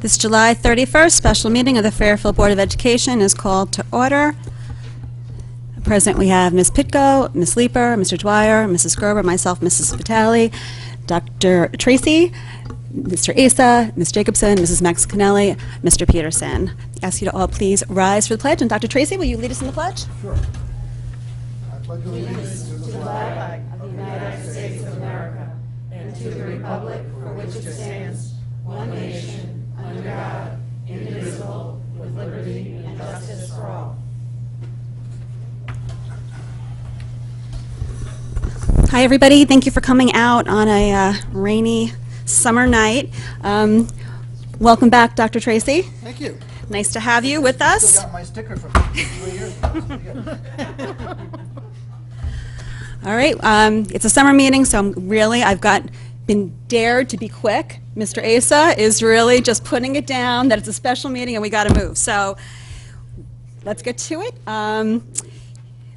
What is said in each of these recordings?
This July 31st special meeting of the Fairfield Board of Education is called to order. Present we have Ms. Pitko, Ms. Leeper, Mr. Dwyer, Mrs. Gerber, myself, Mrs. Vitale, Dr. Tracy, Mr. Asa, Ms. Jacobson, Mrs. Max Canelli, Mr. Peterson. I ask you to all please rise for the pledge. And Dr. Tracy, will you lead us in the pledge? Sure. I pledge allegiance to the flag of the United States of America and to the republic for which it stands, one nation, under God, indivisible, with liberty and justice for all. Hi, everybody. Thank you for coming out on a rainy summer night. Welcome back, Dr. Tracy. Thank you. Nice to have you with us. Still got my sticker from 3 years ago. All right. It's a summer meeting, so I've been dared to be quick. Mr. Asa is really just putting it down that it's a special meeting and we got to move. So let's get to it.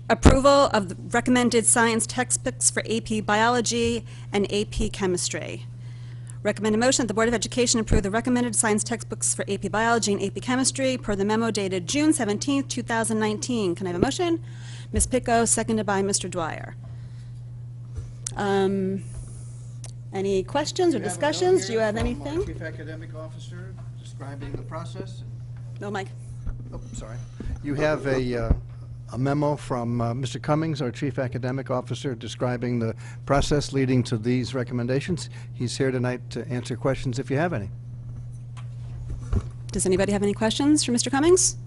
Approval of the recommended science textbooks for AP Biology and AP Chemistry. Recommended motion that the Board of Education approve the recommended science textbooks for AP Biology and AP Chemistry per the memo dated June 17th, 2019. Can I have a motion? Ms. Pitko, seconded by Mr. Dwyer. Any questions or discussions? Do you have anything? Chief Academic Officer describing the process. No, Mike. Oh, sorry. You have a memo from Mr. Cummings, our Chief Academic Officer, describing the process leading to these recommendations. He's here tonight to answer questions if you have any. Does anybody have any questions for Mr. Cummings?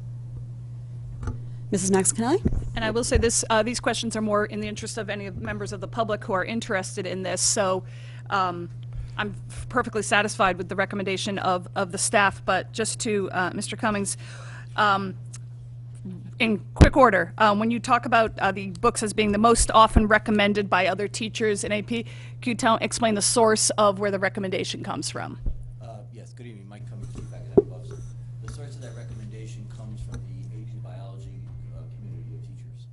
Mrs. Max Canelli? And I will say this, these questions are more in the interest of any members of the public who are interested in this. So I'm perfectly satisfied with the recommendation of the staff, but just to Mr. Cummings, in quick order, when you talk about the books as being the most often recommended by other teachers in AP, can you explain the source of where the recommendation comes from? Yes, good evening. Mike Cummings, Chief Academic Officer. The source of that recommendation comes from the AP Biology community of teachers.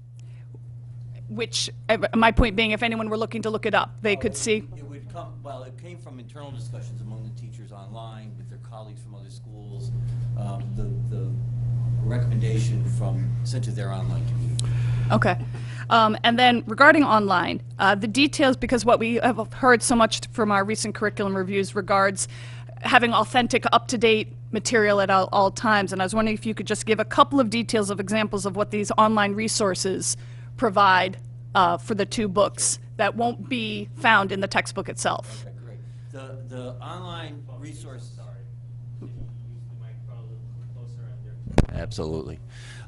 Which, my point being, if anyone were looking to look it up, they could see. It would come, well, it came from internal discussions among the teachers online with their colleagues from other schools. The recommendation sent to their online community. Okay. And then regarding online, the details, because what we have heard so much from our recent curriculum reviews regards having authentic, up-to-date material at all times, and I was wondering if you could just give a couple of details of examples of what these online resources provide for the two books that won't be found in the textbook itself. Okay, great. The online resource. Absolutely.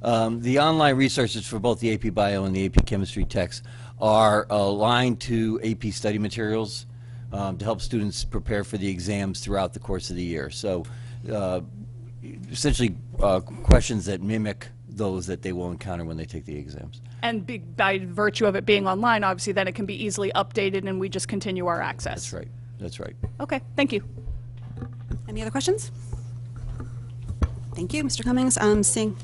The online resources for both the AP Bio and the AP Chemistry texts are aligned to AP study materials to help students prepare for the exams throughout the course of the year. So essentially questions that mimic those that they will encounter when they take the exams. And by virtue of it being online, obviously, then it can be easily updated and we just continue our access. That's right. That's right. Okay, thank you. Any other questions? Thank you, Mr. Cummings.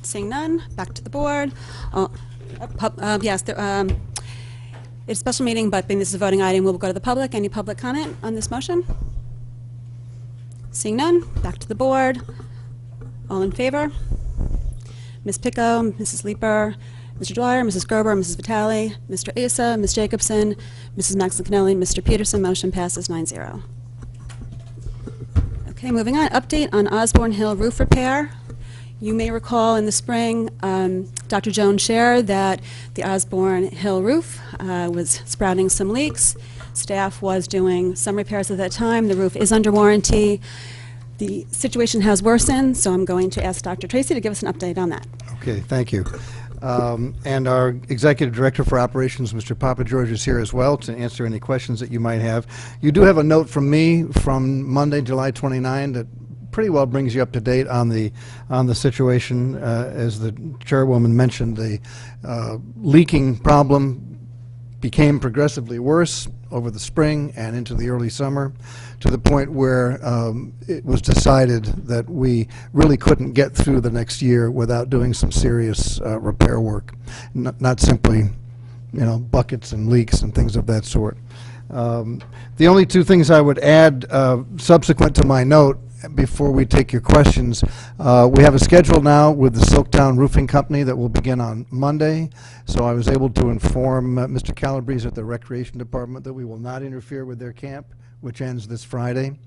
Seeing none, back to the board. Yes, it's a special meeting, but being this is a voting item, we'll go to the public. Any public comment on this motion? Seeing none, back to the board. All in favor? Ms. Pitko, Mrs. Leeper, Mr. Dwyer, Mrs. Gerber, Mrs. Vitale, Mr. Asa, Ms. Jacobson, Mrs. Max Canelli, Mr. Peterson. Motion passes 9-0. Okay, moving on. Update on Osborn Hill roof repair. You may recall in the spring, Dr. Jones shared that the Osborn Hill roof was sprouting some leaks. Staff was doing some repairs at that time. The roof is under warranty. The situation has worsened, so I'm going to ask Dr. Tracy to give us an update on that. Okay, thank you. And our Executive Director for Operations, Mr. Papageorge, is here as well to answer any questions that you might have. You do have a note from me from Monday, July 29, that pretty well brings you up to date on the situation. As the chairwoman mentioned, the leaking problem became progressively worse over the spring and into the early summer, to the point where it was decided that we really couldn't get through the next year without doing some serious repair work, not simply, buckets and leaks and things of that sort. The only two things I would add subsequent to my note before we take your questions, we have a schedule now with the Silktown Roofing Company that will begin on Monday. So I was able to inform Mr. Calabrese at the Recreation Department that we will not interfere with their camp, which ends this Friday.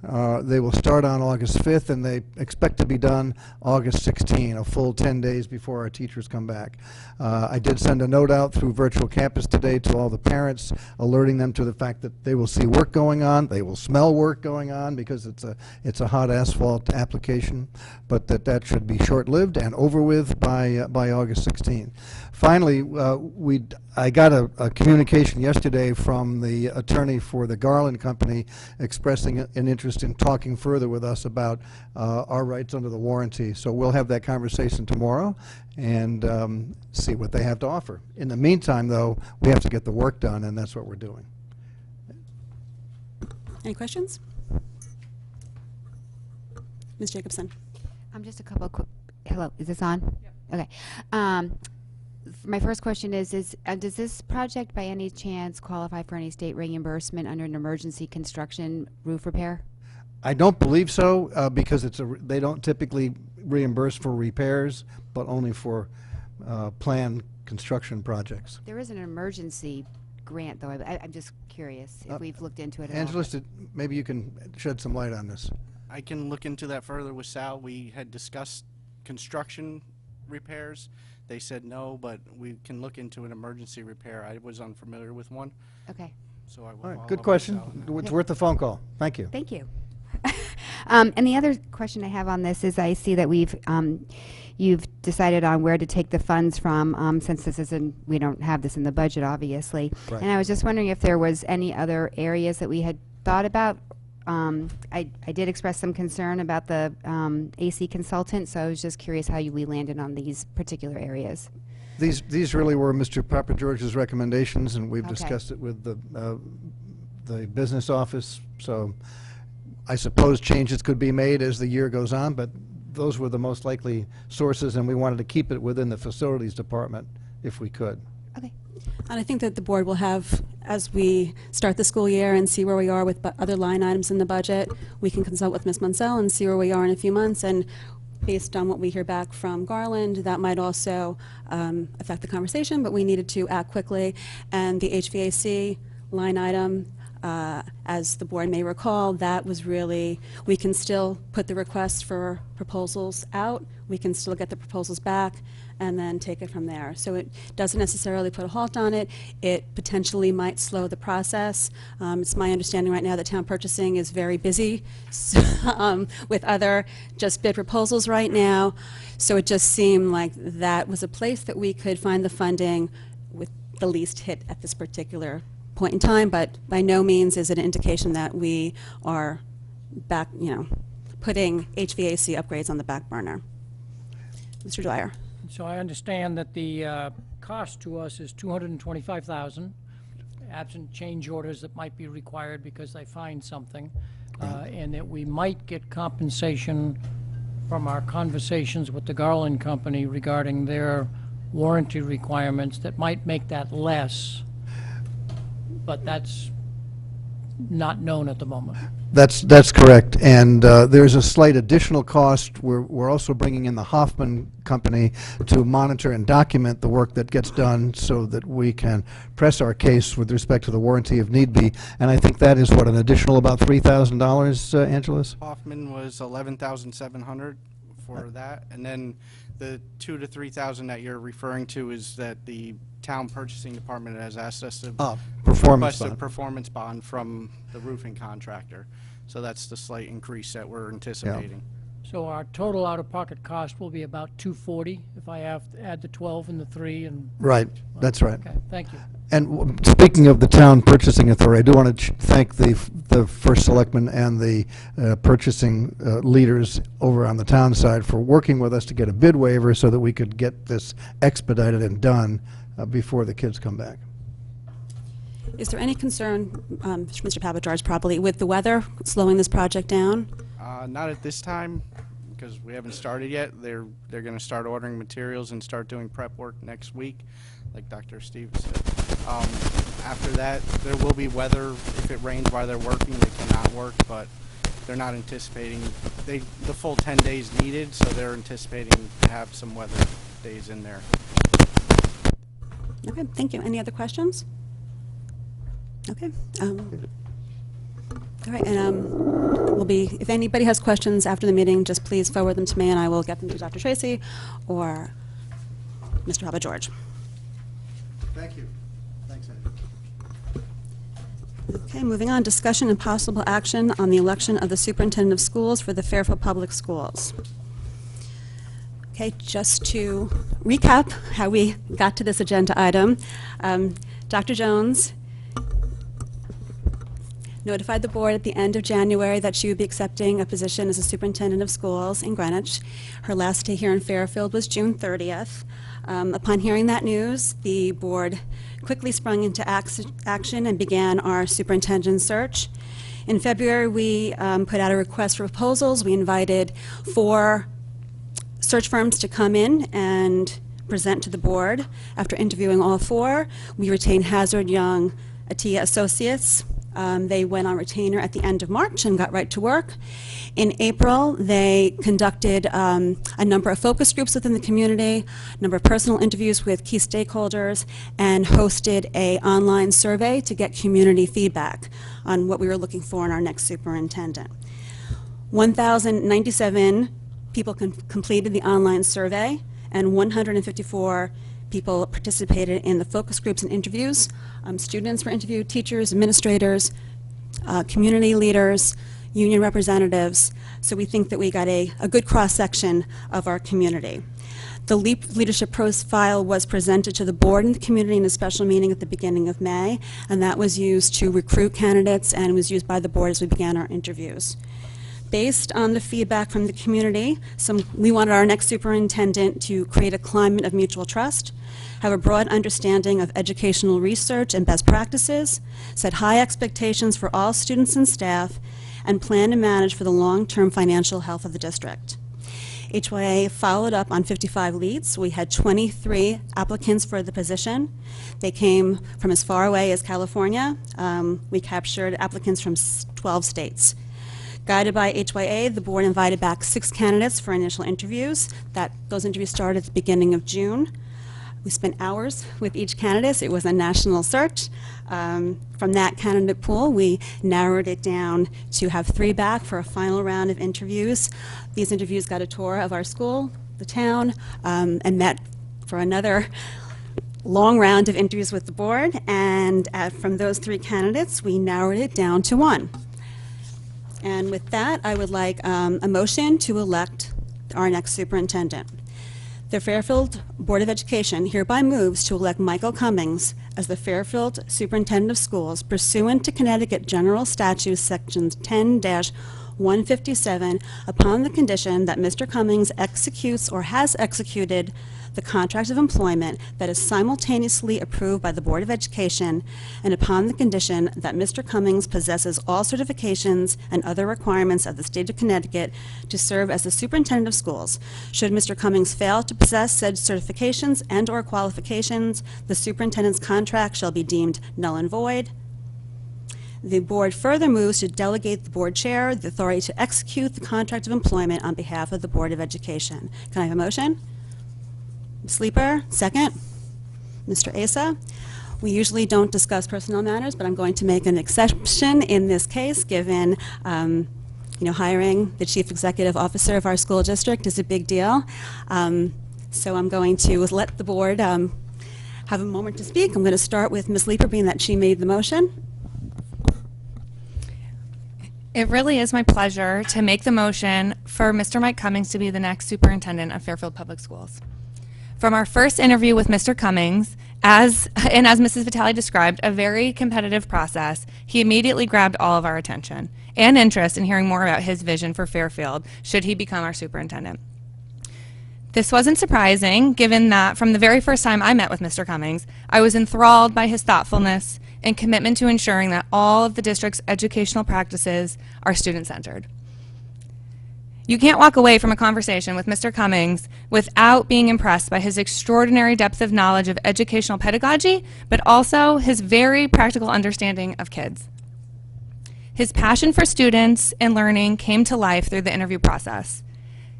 They will start on August 5th, and they expect to be done August 16, a full 10 days before our teachers come back. I did send a note out through Virtual Campus today to all the parents, alerting them to the fact that they will see work going on, they will smell work going on because it's a hot asphalt application, but that should be short-lived and over with by August 16. Finally, I got a communication yesterday from the attorney for the Garland Company expressing an interest in talking further with us about our rights under the warranty. So we'll have that conversation tomorrow and see what they have to offer. In the meantime, though, we have to get the work done, and that's what we're doing. Any questions? Ms. Jacobson. Just a couple of quick. Hello, is this on? Yep. Okay. My first question is does this project by any chance qualify for any state reimbursement under an emergency construction roof repair? I don't believe so because they don't typically reimburse for repairs, but only for planned construction projects. There is an emergency grant, though. I'm just curious if we've looked into it at all. Angela, maybe you can shed some light on this. I can look into that further with Sal. We had discussed construction repairs. They said no, but we can look into an emergency repair. I was unfamiliar with one, Okay. so I will. All right, follow good up with question. Sal on that. It's worth a phone call. Thank you. Thank you. And the other question I have on this is I see that you've decided on where to take the funds from since we don't have this in the budget, obviously. Right. And I was just wondering if there was any other areas that we had thought about. I did express some concern about the AC consultant, so I was just curious how we landed on these particular areas. These really were Mr. Papa George's recommendations, and we've Okay. discussed it with the business office. So I suppose changes could be made as the year goes on, but those were the most likely sources, and we wanted to keep it within the facilities department if we could. Okay. And I think that the board will have, as we start the school year and see where we are with other line items in the budget, we can consult with Ms. Munsell and see where we are in a few months. And based on what we hear back from Garland, that might also affect the conversation, but we needed to act quickly. And the HVAC line item, as the board may recall, that was really, we can still put the request for proposals out, we can still get the proposals back, and then take it from there. So it doesn't necessarily put a halt on it. It potentially might slow the process. It's my understanding right now that town purchasing is very busy with other just bid proposals right now. So it just seemed like that was a place that we could find the funding with the least hit at this particular point in time, but by no means is it an indication that we are back, putting HVAC upgrades on the back burner. Mr. Dwyer. So I understand that the cost to us is $225,000, absent change orders that might be required because they find something, and that we might get compensation from our conversations with the Garland Company regarding their warranty requirements that might make that less, but that's not known at the moment. That's correct, and there's a slight additional cost. We're also bringing in the Hoffman Company to monitor and document the work that gets done so that we can press our case with respect to the warranty if need be. And I think that is, what, an additional about $3,000, Angeles? Hoffman was $11,700 for that, and then the $2,000 to $3,000 that you're referring to is that the town purchasing department has asked us to Performance request a bond. performance bond from the roofing contractor. So that's the slight increase that we're anticipating. So our total out-of-pocket cost will be about $240 if I have to add the 12 and the 3 and... Right, that's right. Okay, thank you. And speaking of the town purchasing authority, I do want to thank the first selectman and the purchasing leaders over on the town side for working with us to get a bid waiver so that we could get this expedited and done before the kids come back. Is there any concern, Mr. Papageorge, probably, with the weather slowing this project down? Not at this time, because we haven't started yet. They're going to start ordering materials and start doing prep work next week, like Dr. Steve said. After that, there will be weather. If it rains while they're working, they cannot work, but they're not anticipating the full 10 days needed, so they're anticipating to have some weather days in there. Okay, thank you. Any other questions? Okay. All right, and we'll be, if anybody has questions after the meeting, just please forward them to me and I will get them to Dr. Tracy or Mr. Papa George. Thank you. Thanks, Ed. Okay, moving on, discussion and possible action on the election of the superintendent of schools for the Fairfield Public Schools. Okay, just to recap how we got to this agenda item, Dr. Jones notified the board at the end of January that she would be accepting a position as a superintendent of schools in Greenwich. Her last day here in Fairfield was June 30th. Upon hearing that news, the board quickly sprung into action and began our superintendent search. In February, we put out a request for proposals. We invited 4 search firms to come in and present to the board. After interviewing all 4, we retained Hazard Young Attia Associates. They went on retainer at the end of March and got right to work. In April, they conducted a number of focus groups within the community, a number of personal interviews with key stakeholders, and hosted an online survey to get community feedback on what we were looking for in our next superintendent. 1,097 people completed the online survey, and 154 people participated in the focus groups and interviews. Students were interviewed, teachers, administrators, community leaders, union representatives. So we think that we got a good cross-section of our community. The LEAP leadership profile was presented to the board and the community in a special meeting at the beginning of May, and that was used to recruit candidates and was used by the board as we began our interviews. Based on the feedback from the community, we wanted our next superintendent to create a climate of mutual trust, have a broad understanding of educational research and best practices, set high expectations for all students and staff, and plan to manage for the long-term financial health of the district. HYA followed up on 55 leads. We had 23 applicants for the position. They came from as far away as California. We captured applicants from 12 states. Guided by HYA, the board invited back 6 candidates for initial interviews. Those interviews started at the beginning of June. We spent hours with each candidate. It was a national search. From that candidate pool, we narrowed it down to have 3 back for a final round of interviews. These interviews got a tour of our school, the town, and met for another long round of interviews with the board. And from those 3 candidates, we narrowed it down to 1. And with that, I would like a motion to elect our next superintendent. The Fairfield Board of Education hereby moves to elect Michael Cummings as the Fairfield Superintendent of Schools pursuant to Connecticut General Statutes Sections 10-157 upon the condition that Mr. Cummings executes or has executed the contract of employment that is simultaneously approved by the Board of Education, and upon the condition that Mr. Cummings possesses all certifications and other requirements of the state of Connecticut to serve as the superintendent of schools. Should Mr. Cummings fail to possess said certifications and/or qualifications, the superintendent's contract shall be deemed null and void. The board further moves to delegate the board chair the authority to execute the contract of employment on behalf of the Board of Education. Can I have a motion? Ms. Leeper, second. Mr. Asa. We usually don't discuss personnel matters, but I'm going to make an exception in this case, given hiring the chief executive officer of our school district is a big deal. So I'm going to let the board have a moment to speak. I'm going to start with Ms. Leeper, being that she made the motion. It really is my pleasure to make the motion for Mr. Mike Cummings to be the next superintendent of Fairfield Public Schools. From our first interview with Mr. Cummings, as Mrs. Vitale described, a very competitive process, he immediately grabbed all of our attention and interest in hearing more about his vision for Fairfield should he become our superintendent. This wasn't surprising, given that from the very first time I met with Mr. Cummings, I was enthralled by his thoughtfulness and commitment to ensuring that all of the district's educational practices are student-centered. You can't walk away from a conversation with Mr. Cummings without being impressed by his extraordinary depth of knowledge of educational pedagogy, but also his very practical understanding of kids. His passion for students and learning came to life through the interview process.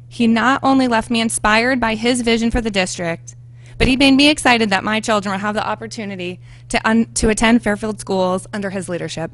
He not only left me inspired by his vision for the district, but he made me excited that my children will have the opportunity to attend Fairfield schools under his leadership.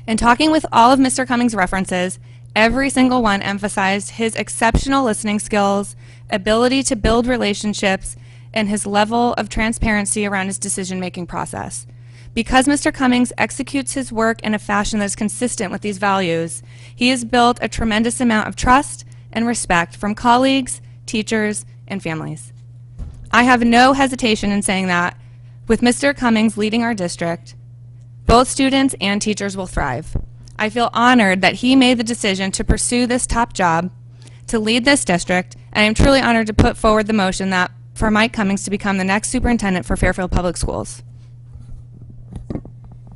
In talking with all of Mr. Cummings' references, every single one emphasized his exceptional listening skills, ability to build relationships, and his level of transparency around his decision-making process. Because Mr. Cummings executes his work in a fashion that is consistent with these values, he has built a tremendous amount of trust and respect from colleagues, teachers, and families. I have no hesitation in saying that with Mr. Cummings leading our district, both students and teachers will thrive. I feel honored that he made the decision to pursue this top job, to lead this district, and I'm truly honored to put forward the motion that for Mike Cummings to become the next superintendent for Fairfield Public Schools.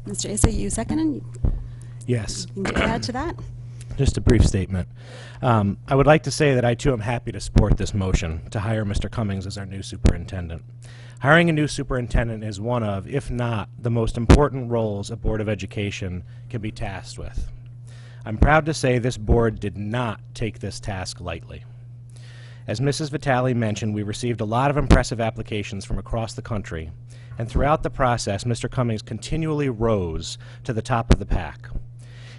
Mr. Asa, you second? Yes. Anything to add to that? Just a brief statement. I would like to say that I too am happy to support this motion to hire Mr. Cummings as our new superintendent. Hiring a new superintendent is one of, if not, the most important roles a Board of Education can be tasked with. I'm proud to say this board did not take this task lightly. As Mrs. Vitale mentioned, we received a lot of impressive applications from across the country, and throughout the process, Mr. Cummings continually rose to the top of the pack.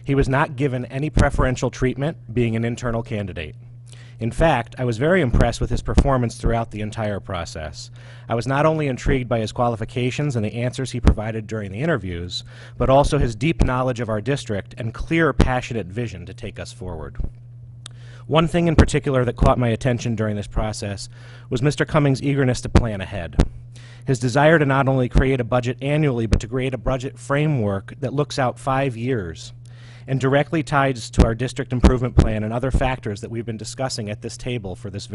He was not given any preferential treatment, being an internal candidate. In fact, I was very impressed with his performance throughout the entire process. I was not only intrigued by his qualifications and the answers he provided during the interviews, but also his deep knowledge of our district and clear, passionate vision to take us forward. One thing in particular that caught my attention during this process was Mr. Cummings' eagerness to plan ahead. His desire to not only create a budget annually, but to create a budget framework that looks out 5 years and directly ties to our district improvement plan and other factors that we've been discussing at this table for this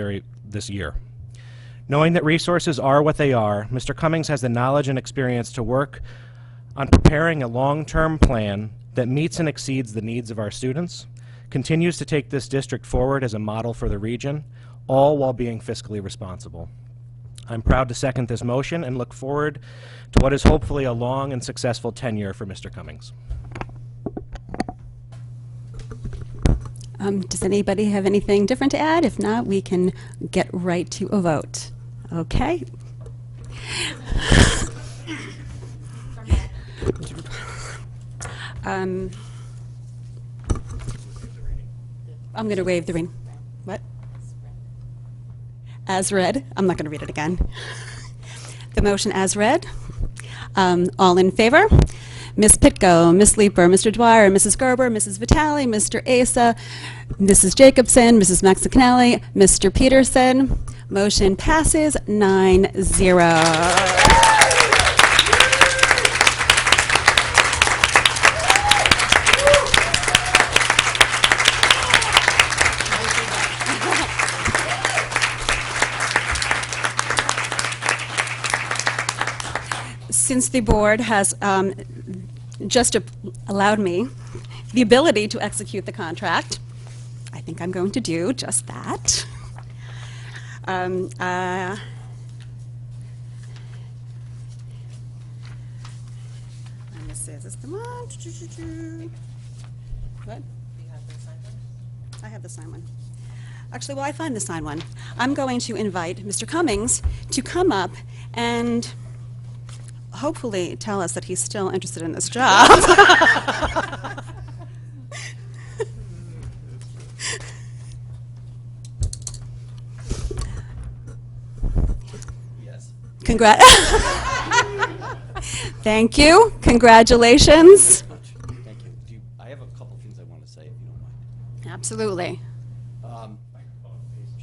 year. Knowing that resources are what they are, Mr. Cummings has the knowledge and experience to work on preparing a long-term plan that meets and exceeds the needs of our students, continues to take this district forward as a model for the region, all while being fiscally responsible. I'm proud to second this motion and look forward to what is hopefully a long and successful tenure for Mr. Cummings. Does anybody have anything different to add? If not, we can get right to a vote. Okay. I'm going to waive the reading. What? As read. I'm not going to read it again. The motion as read. All in favor? Ms. Pitko, Ms. Leeper, Mr. Dwyer, Mrs. Gerber, Mrs. Vitale, Mr. Asa, Mrs. Jacobson, Mrs. Maxicanelli, Mr. Peterson. Motion passes 9-0. Since the board has just allowed me the ability to execute the contract, I think I'm going to do just that. Let me see, is this the one? What? I have the signed one. Actually, while I find the signed one, I'm going to invite Mr. Cummings to come up and hopefully tell us that he's still interested in this job. Yes. Thank you. Congratulations. Thank you. I have a couple things I want to say, if you don't mind. Absolutely.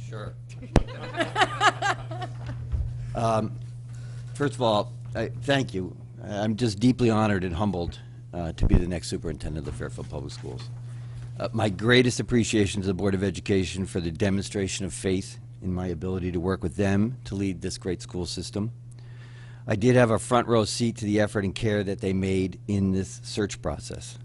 Sure. First of all, thank you. I'm just deeply honored and humbled to be the next superintendent of the Fairfield Public Schools. My greatest appreciation to the Board of Education for the demonstration of faith in my ability to work with them to lead this great school system. I did have a front row seat to the effort and care that they made in this search process.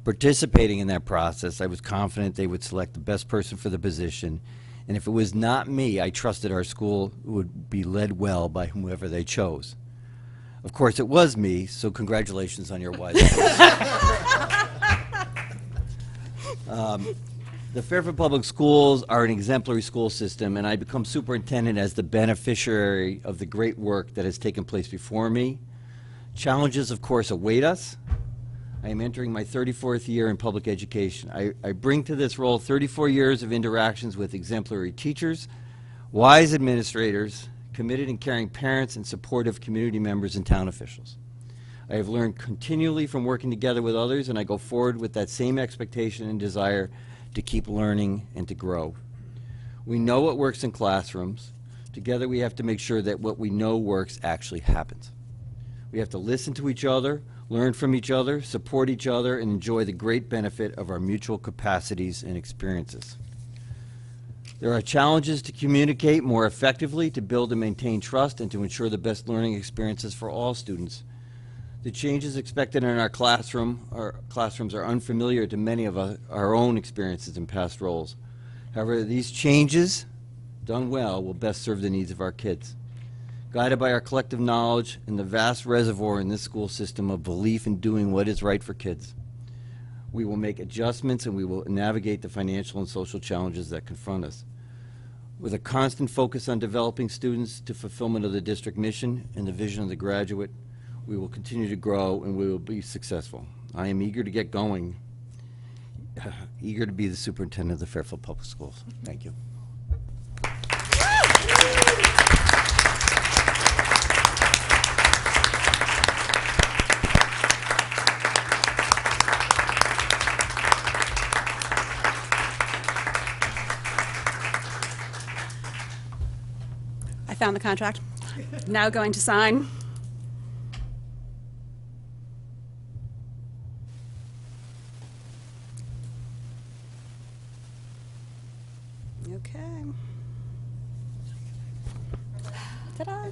Participating in that process, I was confident they would select the best person for the position, and if it was not me, I trusted our school would be led well by whomever they chose. Of course, it was me, so congratulations on your wise choice. The Fairfield Public Schools are an exemplary school system, and I become superintendent as the beneficiary of the great work that has taken place before me. Challenges, of course, await us. I am entering my 34th year in public education. I bring to this role 34 years of interactions with exemplary teachers, wise administrators, committed and caring parents, and supportive community members and town officials. I have learned continually from working together with others, and I go forward with that same expectation and desire to keep learning and to grow. We know what works in classrooms. Together we have to make sure that what we know works actually happens. We have to listen to each other, learn from each other, support each other, and enjoy the great benefit of our mutual capacities and experiences. There are challenges to communicate more effectively, to build and maintain trust, and to ensure the best learning experiences for all students. The changes expected in our classrooms are unfamiliar to many of our own experiences in past roles. However, these changes, done well, will best serve the needs of our kids. Guided by our collective knowledge and the vast reservoir in this school system of belief in doing what is right for kids, we will make adjustments and we will navigate the financial and social challenges that confront us. With a constant focus on developing students to fulfillment of the district mission and the vision of the graduate, we will continue to grow and we will be successful. I am eager to get going, eager to be the superintendent of the Fairfield Public Schools. Thank you. I found the contract. Now going to sign. Okay. Ta-da.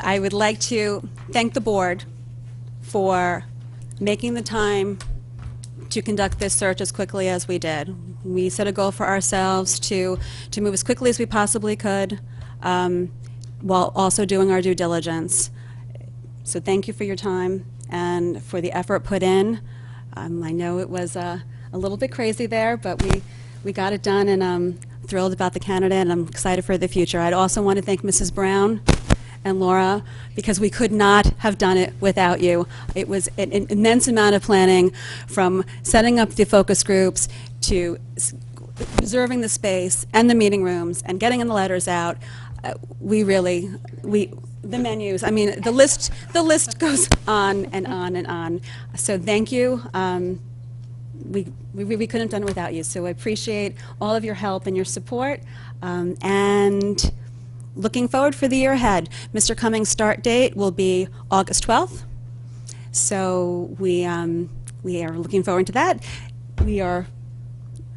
I would like to thank the board for making the time to conduct this search as quickly as we did. We set a goal for ourselves to move as quickly as we possibly could, while also doing our due diligence. So thank you for your time and for the effort put in. I know it was a little bit crazy there, but we got it done, and I'm thrilled about the candidate, and I'm excited for the future. I'd also want to thank Mrs. Brown and Laura, because we could not have done it without you. It was an immense amount of planning, from setting up the focus groups to reserving the space and the meeting rooms and getting the letters out. The menus, I mean, the list goes on and on and on. So thank you. We couldn't have done it without you. So I appreciate all of your help and your support, and looking forward for the year ahead. Mr. Cummings' start date will be August 12th. So we are looking forward to that. We are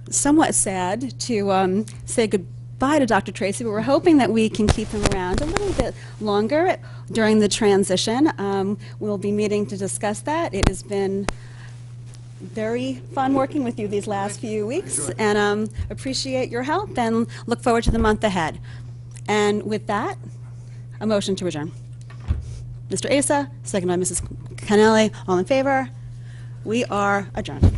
somewhat sad to say goodbye to Dr. Tracy, but we're hoping that we can keep him around a little bit longer during the transition. We'll be meeting to discuss that. It has been very fun working with you these last few weeks, and appreciate your help and look forward to the month ahead. And with that, a motion to adjourn. Mr. Asa, second by Mrs. Cannelli, all in favor? We are adjourned.